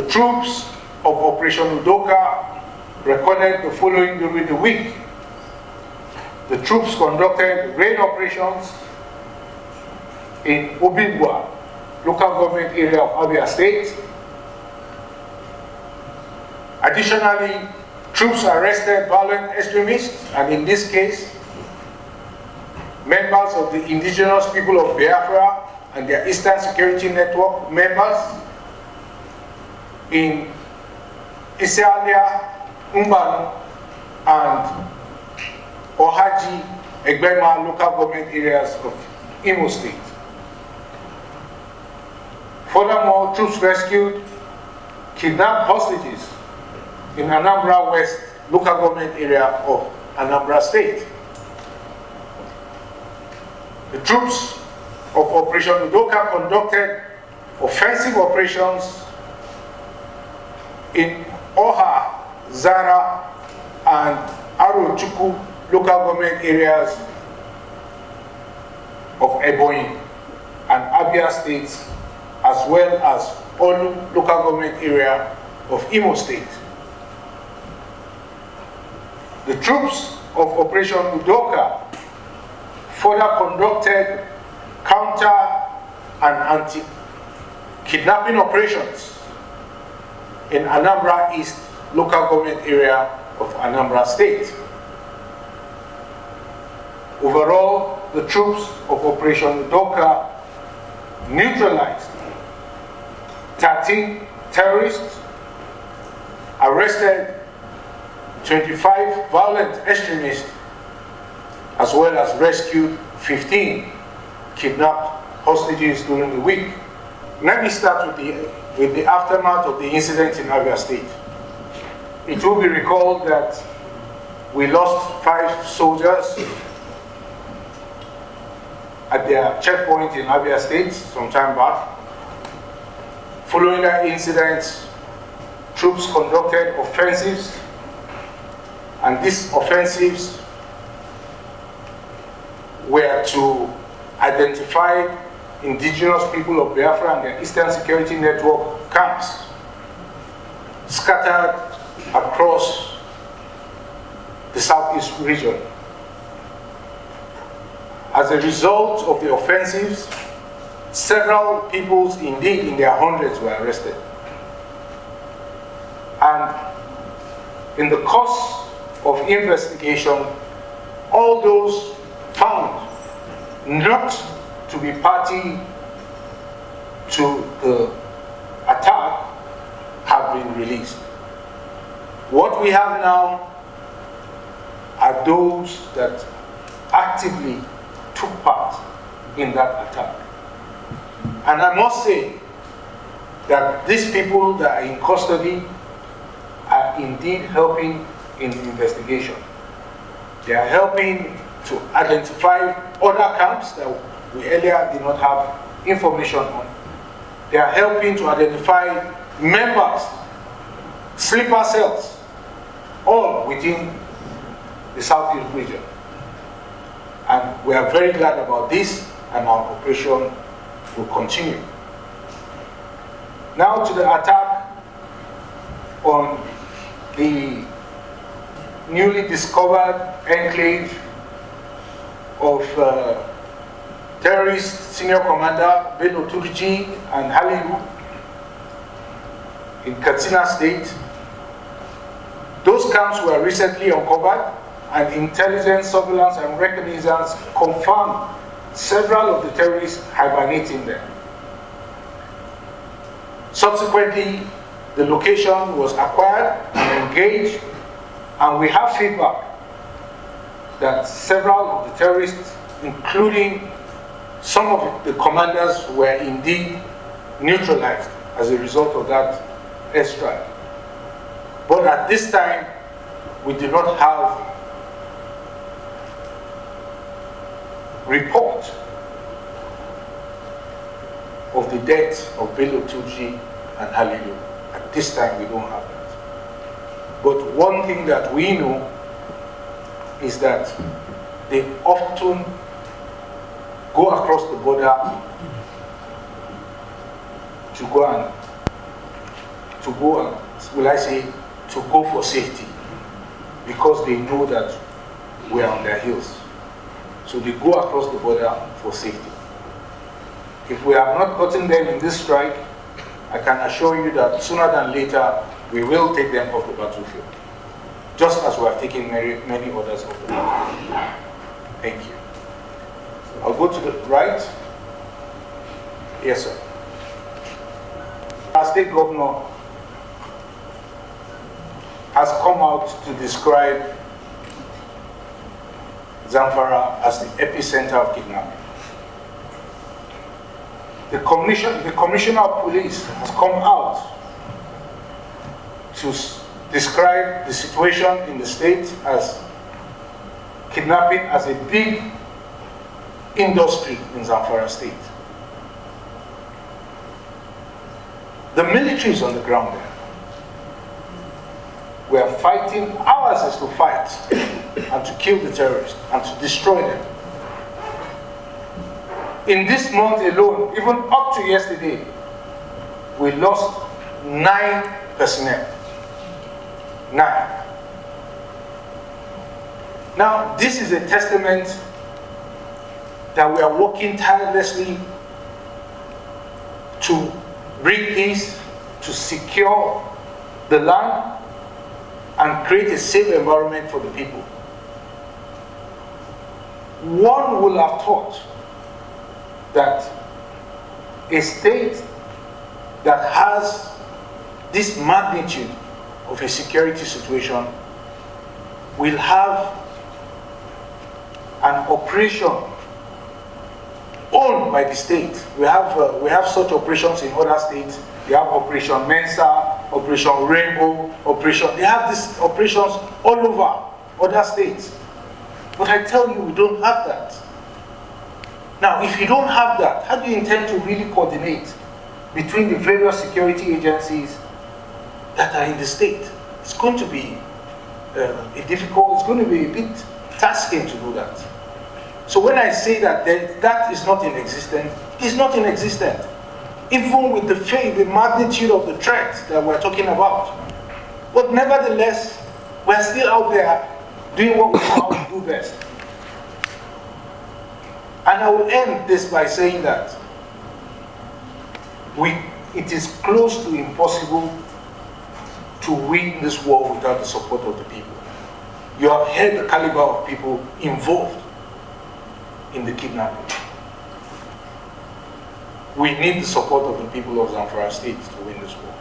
The troops of Operation Udoka recorded the following during the week. The troops conducted raid operations in Obingwa, local government area of Abia State. Additionally, troops arrested violent extremists, and in this case, members of the indigenous people of Biafra and their Eastern Security Network members in Isialia, Mbanu, and Ohaji, Egbema local government areas of Imo State. Furthermore, troops rescued kidnapped hostages in Anambra West local government area of Anambra State. The troops of Operation Udoka conducted offensive operations in Oha, Zara, and Arochukwu local government areas of Ebonyi and Abia states, as well as Olu local government area of Imo State. The troops of Operation Udoka further conducted counter and anti-kidnapping operations in Anambra East local government area of Anambra State. Overall, the troops of Operation Udoka neutralized 13 terrorists, arrested 25 violent extremists, as well as rescued 15 kidnapped hostages during the week. Let me start with the aftermath of the incident in Abia State. It will be recalled that we lost 5 soldiers at their checkpoint in Abia State some time back. Following that incident, troops conducted offensives, and these offensives were to identify indigenous people of Biafra and their Eastern Security Network camps scattered across the southeast region. As a result of the offensives, several people, indeed in their hundreds, were arrested. And in the course of investigation, all those found not to be party to the attack have been released. What we have now are those that actively took part in that attack. And I must say that these people that are in custody are indeed helping in the investigation. They are helping to identify other camps that we earlier did not have information on. They are helping to identify members, sleeper cells, all within the southeast region. And we are very glad about this, and our operation will continue. Now to the attack on the newly discovered enclave of terrorist senior commander Bello Turji and Halilu in Katsina State. Those camps were recently uncovered, and intelligence, surveillance, and reconnaissance confirmed several of the terrorists hibernating there. Subsequently, the location was acquired and engaged, and we have feedback that several of the terrorists, including some of the commanders, were indeed neutralized as a result of that airstrike. But at this time, we do not have report of the death of Bello Turji and Halilu. At this time, we don't have that. But one thing that we know is that they often go across the border to go and to go, to go for safety, because they know that we are on their heels. So they go across the border for safety. If we have not gotten them in this strike, I can assure you that sooner than later, we will take them off the battlefield, just as we have taken many others off the battlefield. Thank you. I'll go to the right. Yes, sir. Our state governor has come out to describe Zamfara as the epicenter of kidnapping. The commissioner of police has come out to describe the situation in the state as kidnapping as a big industry in Zamfara state. The military is on the ground there. We are fighting. Ours is to fight and to kill the terrorists and to destroy them. In this month alone, even up to yesterday, we lost 9 personnel. 9. Now, this is a testament that we are working tirelessly to bring peace, to secure the land, and create a safe environment for the people. One would have thought that a state that has this magnitude of a security situation will have an operation owned by the state. We have such operations in other states. We have Operation Mensa, Operation Rainbow, they have these operations all over other states. But I tell you, we don't have that. Now, if you don't have that, how do you intend to really coordinate between the various security agencies that are in the state? It's going to be it's going to be a bit tasking to do that. So when I say that that is not inexistent, it's not inexistent. Even with the magnitude of the threat that we're talking about. But nevertheless, we're still out there doing what we know how to do best. And I will end this by saying that it is close to impossible to win this war without the support of the people. You have heard the caliber of people involved in the kidnapping. We need the support of the people of Zamfara State to win this war.